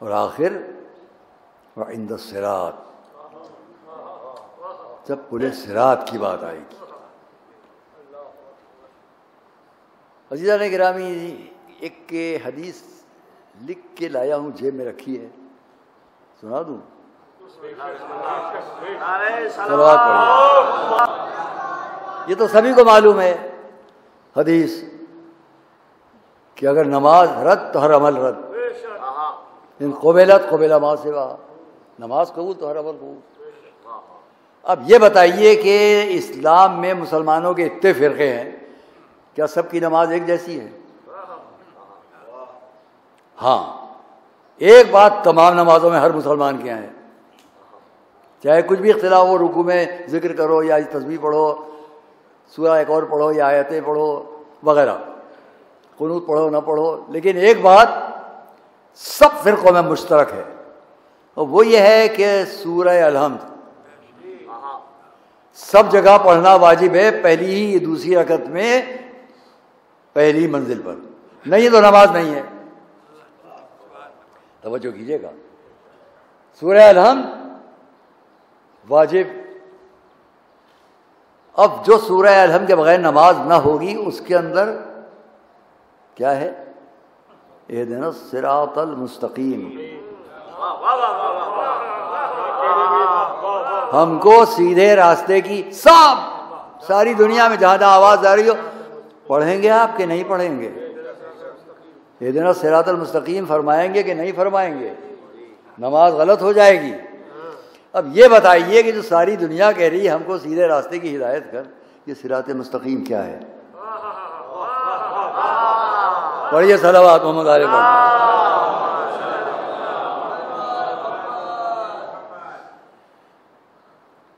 اور آخر وعند الصراط، جب پورے صراط کی بات آئے گی. عزیزان گرامی، ایک حدیث لکھ کے لایا ہوں، جیب میں رکھی ہے، سنا دوں؟ صلوات پڑھیے. یہ تو سبھی کو معلوم ہے حدیث کہ اگر نماز رد تو ہر عمل رد، ان قبلت قبل ما سوا، نماز قبول تو ہر عمل قبول. اب یہ بتائیے کہ اسلام میں مسلمانوں کے اتنے فرقے ہیں، کیا سب کی نماز ایک جیسی ہے؟ ہاں، ایک بات تمام نمازوں میں ہر مسلمان کے یہاں ہے، چاہے کچھ بھی اختلاف ہو، رکوع میں ذکر کرو یا تسبیح پڑھو، سورہ ایک اور پڑھو یا آیتیں پڑھو وغیرہ، قنوت پڑھو نہ پڑھو، لیکن ایک بات سب فرقوں میں مشترک ہے، اور وہ یہ ہے کہ سورہ الحمد سب جگہ پڑھنا واجب ہے، پہلی ہی دوسری رکعت میں پہلی منزل پر، نہیں تو نماز نہیں ہے. توجہ کیجیے گا، سورہ الحمد واجب. اب جو سورہ الحمد کے بغیر نماز نہ ہوگی اس کے اندر کیا ہے؟ اہدنا الصراط المستقیم، ہم کو سیدھے راستے کی ساری دنیا میں جہاں جہاں آواز آ رہی ہو پڑھیں گے آپ کہ نہیں پڑھیں گے؟ اہدنا الصراط المستقیم فرمائیں گے کہ نہیں فرمائیں گے؟ نماز غلط ہو جائے گی. اب یہ بتائیے کہ جو ساری دنیا کہہ رہی ہے ہم کو سیدھے راستے کی ہدایت کر، یہ صراط مستقیم کیا ہے؟ پڑھیے صلوات محمد علیہ وسلم.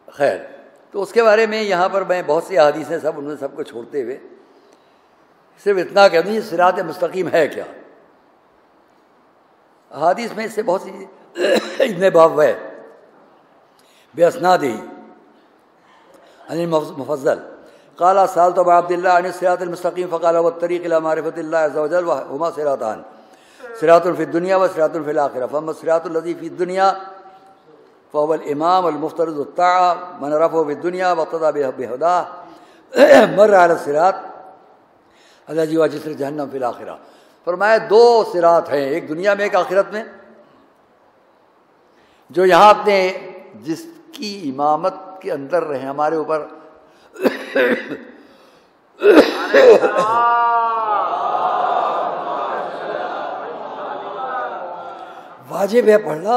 خیر، تو اس کے بارے میں یہاں پر میں بہت سی احادیث ہیں، سب ان میں سب کو چھوڑتے ہوئے صرف اتنا کہہ دوں، صراط مستقیم ہے کیا؟ احادیث میں اس سے بہت سی ابن باب ہے باسنادہ عن المفضل قال سألت ابا عبد الله عن الصراط المستقيم فقال هو الطريق الى معرفة الله عز وجل وهما صراطان، صراط في الدنيا وصراط في الآخرة، فأما الصراط الذي في الدنيا فهو الإمام المفترض الطاعة من رفعه في الدنيا واقتدى بهداه مر على الصراط الذي هو جسر جہنم في الآخرة. فرمایا 2 صراط ہیں، ایک دنیا میں ایک آخرت میں، جو یہاں اپنے جس کی امامت کے اندر رہے ہمارے اوپر واجب ہے پڑھنا.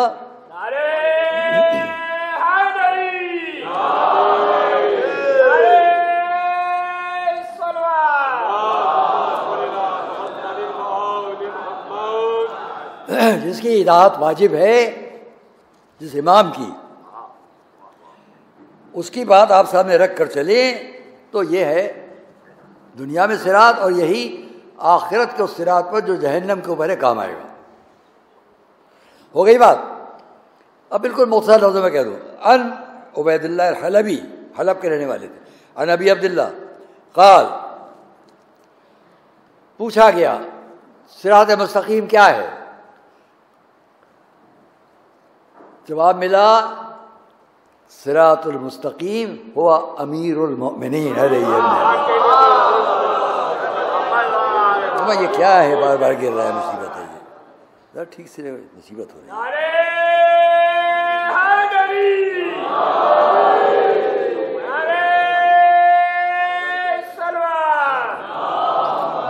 جس کی اطاعت واجب ہے، جس امام کی، اس کی بات آپ سامنے رکھ کر چلیں تو یہ ہے دنیا میں صراط، اور یہی آخرت کے اس صراط پر جو جہنم کے اوپر ہے کام آئے گا. ہو گئی بات. اب بالکل مختصر لفظوں میں کہہ دوں، ان عبید اللہ الحلبی، حلب کے رہنے والے تھے، ان ابی عبداللہ قال، پوچھا گیا صراط مستقیم کیا ہے؟ جواب ملا صراط المستقیم ہوا امیر المؤمنین علیہ السلام. یہ کیا ہے؟ بار بار گر رہا ہے، مصیبت ہے یہ، ٹھیک سے مصیبت ہو رہی ہے.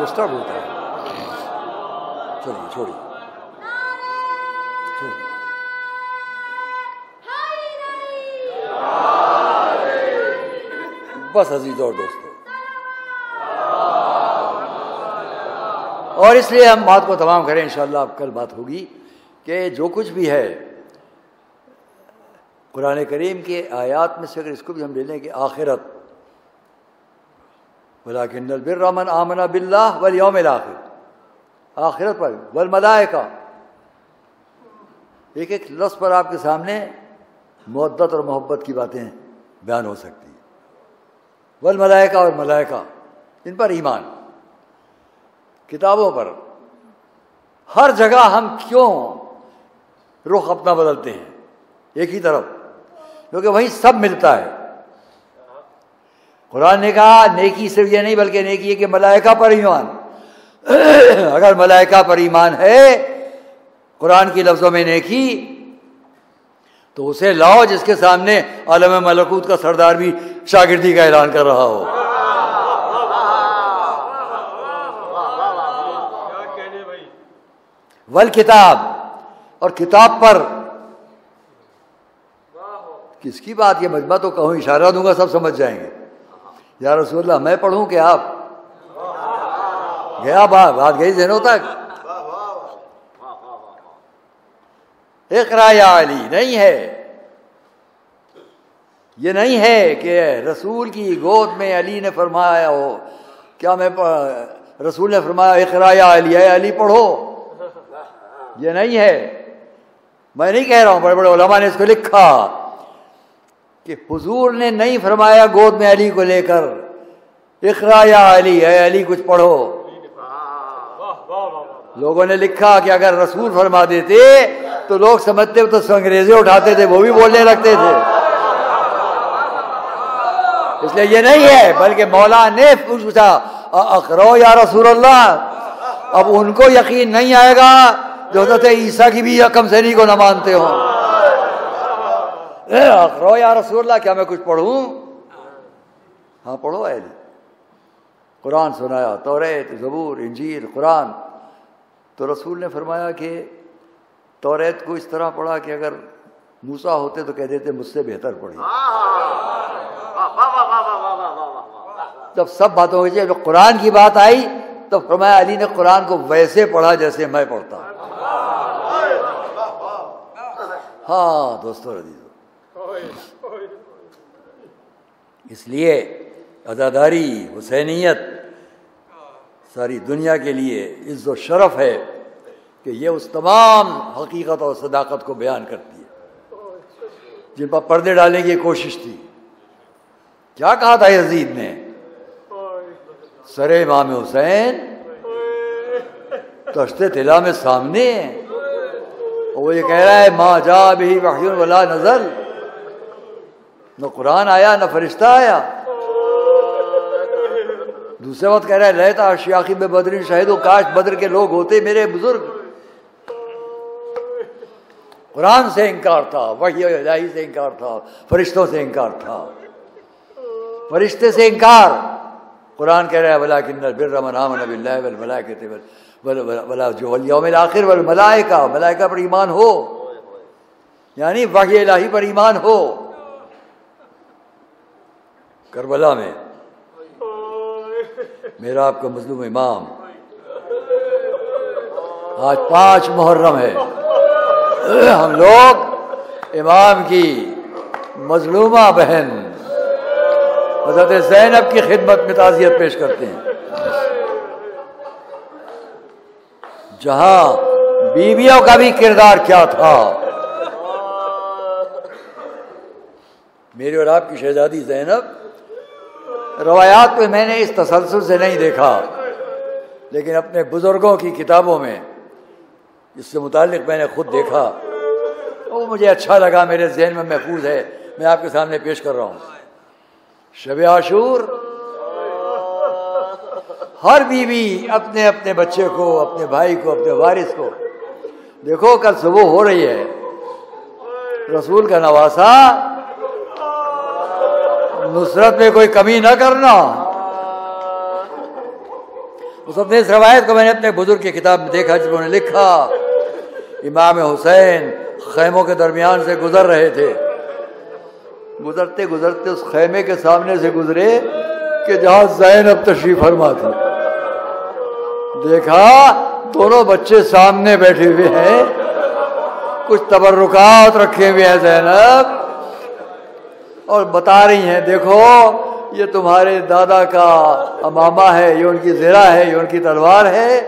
ڈسٹرب ہوتا ہے. چلیے چھوڑیے. بس عزیز اور دوستو، اور اس لیے ہم بات کو تمام کریں انشاءاللہ. اب کل بات ہوگی کہ جو کچھ بھی ہے قرآن کریم کے آیات میں سے، اگر اس کو بھی ہم لے لیں کہ آخرت، وَلَٰكِنَّ الْبِرَّ مَنْ آمَنَ بِاللَّهِ وَالْيَوْمِ الْآخِرِ، آخرت پر والملائکہ، ایک ایک لفظ پر آپ کے سامنے مودت اور محبت کی باتیں بیان ہو سکتی ہیں. والملائکہ، اور ملائکہ، ان پر ایمان. کتابوں پر ہر جگہ ہم کیوں رخ اپنا بدلتے ہیں ایک ہی طرف؟ کیونکہ وہی سب ملتا ہے. قرآن نے کہا نیکی صرف یہ نہیں بلکہ نیکی ہے کہ ملائکہ پر ایمان. اگر ملائکہ پر ایمان ہے قرآن کی لفظوں میں نیکی، تو اسے لاؤ جس کے سامنے عالم ملکوت کا سردار بھی شاگردی کا اعلان کر رہا ہو. والکتاب، اور کتاب پر کس کی بات؟ یہ مجمع تو کہوں اشارہ دوں گا سب سمجھ جائیں گے. یا رسول اللہ میں پڑھوں کہ آپ؟ گیا بات گئی ذہنوں تک. اقرا یا علی نہیں ہے. یہ نہیں ہے کہ رسول کی گود میں علی نے فرمایا ہو، کیا میں رسول نے فرمایا اقرا یا علی، اے علی پڑھو. یہ نہیں ہے. میں نہیں کہہ رہا ہوں، بڑے بڑے علماء نے اس کو لکھا کہ حضور نے نہیں فرمایا گود میں علی کو لے کر اقرا یا علی، اے علی کچھ پڑھو. لوگوں نے لکھا کہ اگر رسول فرما دیتے تو لوگ سمجھتے تو انگریزی اٹھاتے تھے، وہ بھی بولنے لگتے تھے. اس لیے یہ نہیں ہے، بلکہ مولا نے پوچھا اقرو یا رسول اللہ. اب ان کو یقین نہیں آئے گا جو حضرت عیسیٰ کی بھی کم سنی کو نہ مانتے ہوں. اقرو یا رسول اللہ، کیا میں کچھ پڑھوں؟ ہاں پڑھو. اے علی قرآن سنایا، توریت، زبور، انجیل، قرآن. تو رسول نے فرمایا کہ توریت کو اس طرح پڑھا کہ اگر موسیٰ ہوتے تو کہہ دیتے مجھ سے بہتر پڑھی. جب سب باتوں کی جب قرآن کی بات آئی تو فرمایا علی نے قرآن کو ویسے پڑھا جیسے میں پڑھتا ہوں. ہاں دوستو عزیزو، اس لیے عزاداری، حسینیت ساری دنیا کے لیے عز و شرف ہے کہ یہ اس تمام حقیقت اور صداقت کو بیان کرتی ہے جن پر پردے ڈالنے کی کوشش تھی. کیا کہا تھا یزید نے؟ سر امام حسین تشت طلا میں سامنے، اور وہ یہ کہہ رہا ہے ما جاء بہ وحی ولا نزل، نہ قرآن آیا نہ فرشتہ آیا. دوسرے وقت کہہ رہا ہے لیت اشیاخی میں بدر شہید، و کاش بدر کے لوگ ہوتے میرے بزرگ. قرآن سے انکار تھا، وحی الہی سے انکار تھا، فرشتوں سے انکار تھا. فرشتے سے انکار. قرآن کہہ رہا ہے وَلَٰكِنَّ الْبِرَّ مَنْ آمَنَ بِاللَّهِ وَالْمَلَائِكَةِ وَالْيَوْمِ الْآخِرِ وَالْمَلَائِكَةِ، ملائکہ پر ایمان ہو، یعنی وحی الہی پر ایمان ہو. کربلا میں میرا آپ کا مظلوم امام، آج 5 محرم ہے، ہم لوگ امام کی مظلومہ بہن حضرت زینب کی خدمت میں تعزیت پیش کرتے ہیں، جہاں بیویوں کا بھی کردار کیا تھا. میری اور آپ کی شہزادی زینب، روایات میں میں نے اس تسلسل سے نہیں دیکھا، لیکن اپنے بزرگوں کی کتابوں میں اس سے متعلق میں نے خود دیکھا، وہ مجھے اچھا لگا، میرے ذہن میں محفوظ ہے، میں آپ کے سامنے پیش کر رہا ہوں. شب عاشور، ہر بیوی اپنے اپنے بچے کو، اپنے بھائی کو، اپنے وارث کو، دیکھو کل صبح ہو رہی ہے، رسول کا نواسا، نصرت میں کوئی کمی نہ کرنا. اس اپنے اس روایت کو میں نے اپنے بزرگ کی کتاب میں دیکھا، جس میں انہوں نے لکھا امام حسین خیموں کے درمیان سے گزر رہے تھے، گزرتے گزرتے اس خیمے کے سامنے سے گزرے کہ جہاں زینب تشریف فرما تھی، دیکھا دونوں بچے سامنے بیٹھے ہوئے ہیں، کچھ تبرکات رکھے ہوئے ہیں زینب، اور بتا رہی ہیں دیکھو یہ تمہارے دادا کا امامہ ہے، یہ ان کی زرہ ہے، یہ ان کی تلوار ہے،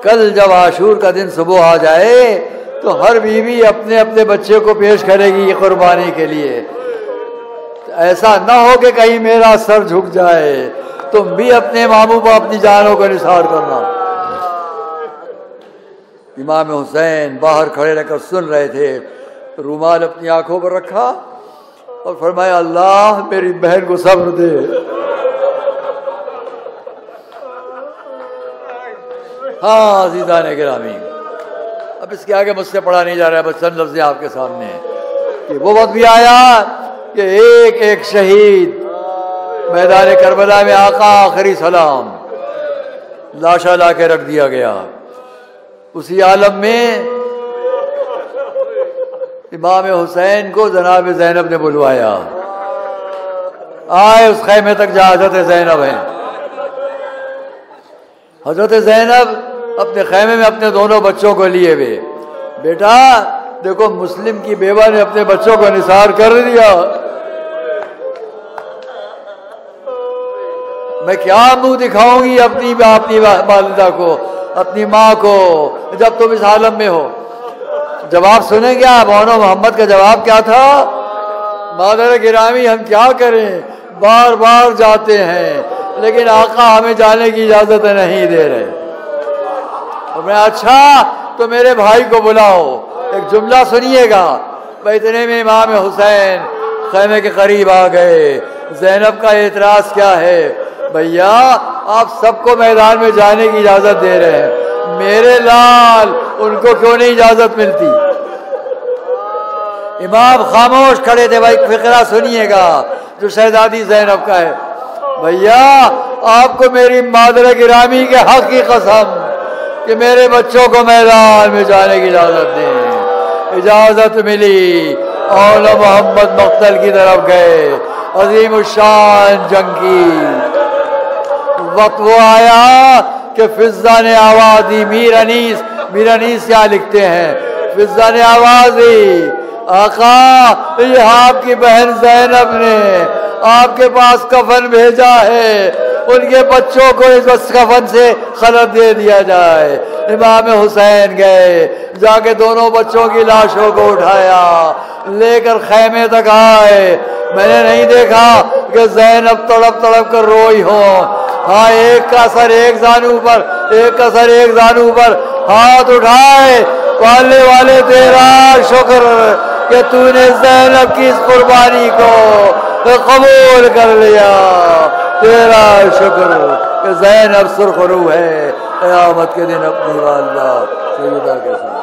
کل جب عاشور کا دن صبح آ جائے تو ہر بیوی اپنے اپنے بچے کو پیش کرے گی قربانی کے لیے، ایسا نہ ہو کہ کہیں میرا سر جھک جائے، تم بھی اپنے ماموں کو اپنی جانوں کو نثار کرنا۔ امام حسین باہر کھڑے رہ کر سن رہے تھے، رومال اپنی آنکھوں پر رکھا اور فرمایا اللہ میری بہن کو صبر دے۔ ہاں عزیزان گرامی، اب اس کے آگے مجھ سے پڑھا نہیں جا رہا ہے، بس چند لفظ آپ کے سامنے کہ وہ وقت بھی آیا کہ ایک ایک شہید میدان کربلا میں آقا آخری سلام لاشا لا کے رکھ دیا گیا۔ اسی عالم میں امام حسین کو جناب زینب نے بلوایا، آئے اس خیمے تک جہاں حضرت زینب ہیں۔ حضرت زینب اپنے خیمے میں اپنے دونوں بچوں کو لیے ہوئے، بیٹا دیکھو مسلم کی بیوہ نے اپنے بچوں کو نثار کر دیا، میں کیا منہ دکھاؤں گی اپنی والدہ کو، اپنی ماں کو، جب تم اس عالم میں ہو۔ جواب سنیں گے آپ، مولانا محمد کا جواب کیا تھا؟ مادر گرامی ہم کیا کریں، بار بار جاتے ہیں لیکن آقا ہمیں جانے کی اجازت نہیں دے رہے۔ اور میں اچھا تو میرے بھائی کو بلاؤ، ایک جملہ سنیے گا۔ اتنے میں امام حسین خیمے کے قریب آ گئے۔ زینب کا اعتراض کیا ہے؟ بھیا آپ سب کو میدان میں جانے کی اجازت دے رہے ہیں، میرے لال ان کو کیوں نہیں اجازت ملتی؟ امام خاموش کھڑے تھے۔ بھائی فقرہ سنیے گا جو شہزادی زینب کا ہے۔ بھیا آپ کو میری مادر گرامی کے حق کی قسم کہ میرے بچوں کو میدان میں جانے کی اجازت دیں۔ اجازت ملی، مولانا محمد مقتل کی طرف گئے۔ عظیم الشان جنگ کی وقت وہ آیا کہ فضا نے آواز دی۔ میر انیس کیا لکھتے ہیں؟ فضا نے آواز دی، آقا یہ آپ کی بہن زینب نے آپ کے پاس کفن بھیجا ہے، ان کے بچوں کو اس کفن سے خلط دے دیا جائے۔ امام حسین گئے، جا کے دونوں بچوں کی لاشوں کو اٹھایا، لے کر خیمے تک آئے۔ میں نے نہیں دیکھا کہ زینب تڑپ تڑپ کر روئی ہو۔ ہاں ایک کا سر ایک زانو پر، ایک کا سر ایک زانو پر ہاتھ اٹھائے، والے والے تیرا شکر کہ تو نے زینب کی اس قربانی کو قبول کر لیا، تیرا شکر کہ زینب سرخ روح ہے، قیامت کے دن اپنی والدہ سیدہ کے ساتھ۔